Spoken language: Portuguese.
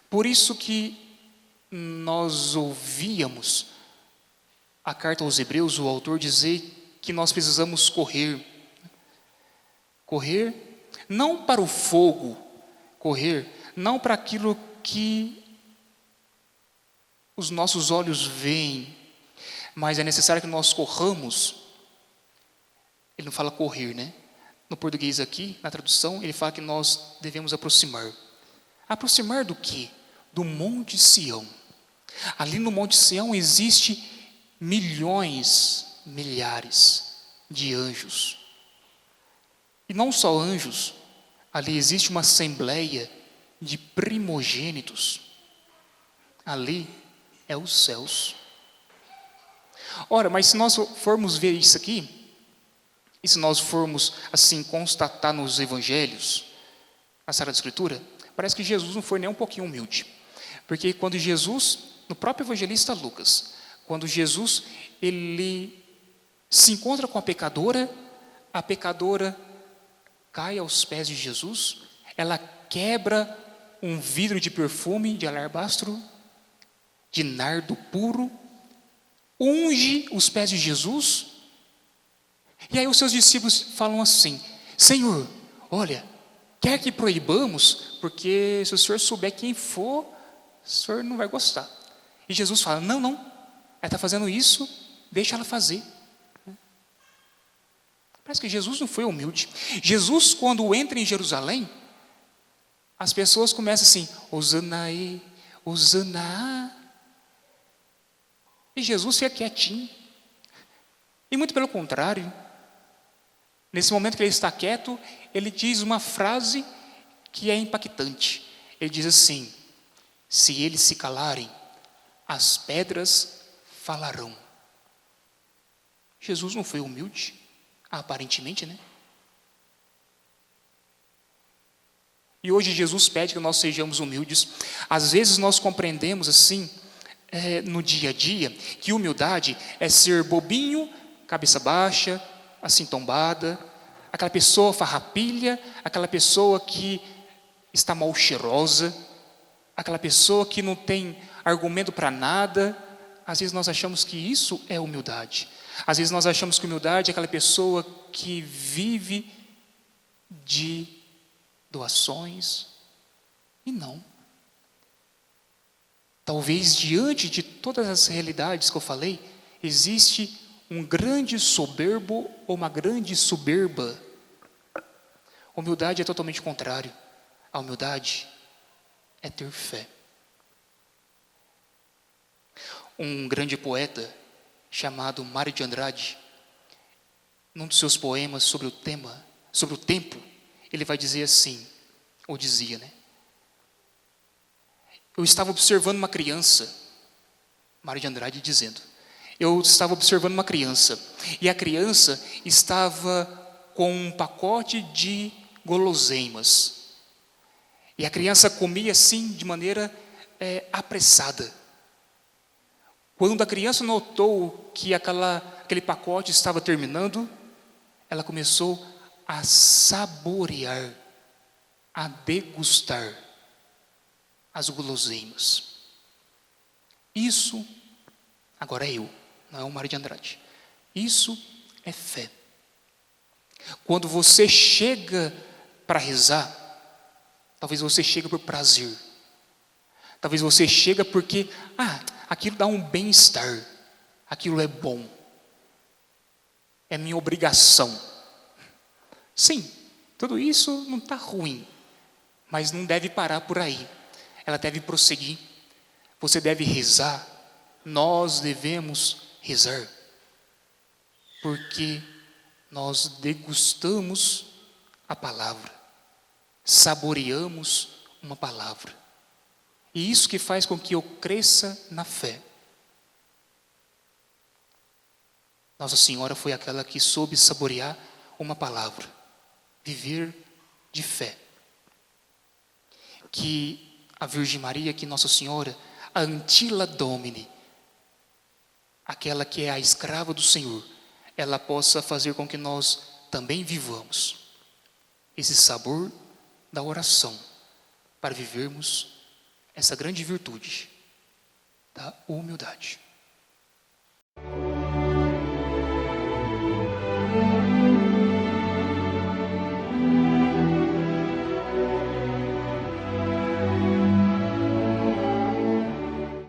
Por isso que nós ouvíamos a carta aos Hebreus, o autor dizer que nós precisamos correr. Correr não para o fogo, correr não para aquilo que os nossos olhos veem, mas é necessário que nós corramos. Ele não fala correr, né? No português aqui, na tradução, ele fala que nós devemos aproximar. Aproximar do quê? Do Monte Sião. Ali no Monte Sião existe milhões, milhares de anjos. E não só anjos, ali existe uma assembleia de primogênitos. Ali é os céus. Ora, mas se nós formos ver isso aqui, e se nós formos assim constatar nos evangelhos, na Sagrada Escritura, parece que Jesus não foi nem um pouquinho humilde. Porque quando Jesus, no próprio evangelista Lucas, quando Jesus ele se encontra com a pecadora cai aos pés de Jesus, ela quebra um vidro de perfume de alabastro, de nardo puro, unge os pés de Jesus, e aí os seus discípulos falam assim: Senhor, olha, quer que proibamos, porque se o Senhor souber quem for, o Senhor não vai gostar. E Jesus fala: não, ela está fazendo isso, deixa ela fazer. Parece que Jesus não foi humilde. Jesus, quando entra em Jerusalém, as pessoas começam assim: Hosanae, Hosana. E Jesus fica quietinho. E muito pelo contrário, nesse momento que ele está quieto, ele diz uma frase que é impactante. Ele diz assim: se eles se calarem, as pedras falarão. Jesus não foi humilde, aparentemente, né? E hoje Jesus pede que nós sejamos humildes. Às vezes nós compreendemos assim, no dia a dia, que humildade é ser bobinho, cabeça baixa, assim tombada, aquela pessoa farrapilha, aquela pessoa que está mal cheirosa, aquela pessoa que não tem argumento para nada. Às vezes nós achamos que isso é humildade. Às vezes nós achamos que humildade é aquela pessoa que vive de doações, e não. Talvez diante de todas as realidades que eu falei, existe um grande soberbo ou uma grande soberba. Humildade é totalmente contrário. A humildade é ter fé. Um grande poeta chamado Mário de Andrade, num dos seus poemas sobre o tempo, ele vai dizer assim, ou dizia, né? Eu estava observando uma criança, Mário de Andrade dizendo, eu estava observando uma criança, e a criança estava com um pacote de guloseimas, e a criança comia assim de maneira apressada. Quando a criança notou que aquele pacote estava terminando, ela começou a saborear, a degustar as guloseimas. Isso, agora é eu, não é o Mário de Andrade. Isso é fé. Quando você chega para rezar, talvez você chegue por prazer. Talvez você chega porque, aquilo dá um bem-estar. Aquilo é bom. É minha obrigação. Sim, tudo isso não está ruim, mas não deve parar por aí. Ela deve prosseguir. Você deve rezar. Nós devemos rezar. Porque nós degustamos a palavra. Saboreamos uma palavra. E isso que faz com que eu cresça na fé. Nossa Senhora foi aquela que soube saborear uma palavra. Viver de fé. Que a Virgem Maria, que Nossa Senhora, a Antila Domini, aquela que é a escrava do Senhor, ela possa fazer com que nós também vivamos esse sabor da oração, para vivermos essa grande virtude da humildade.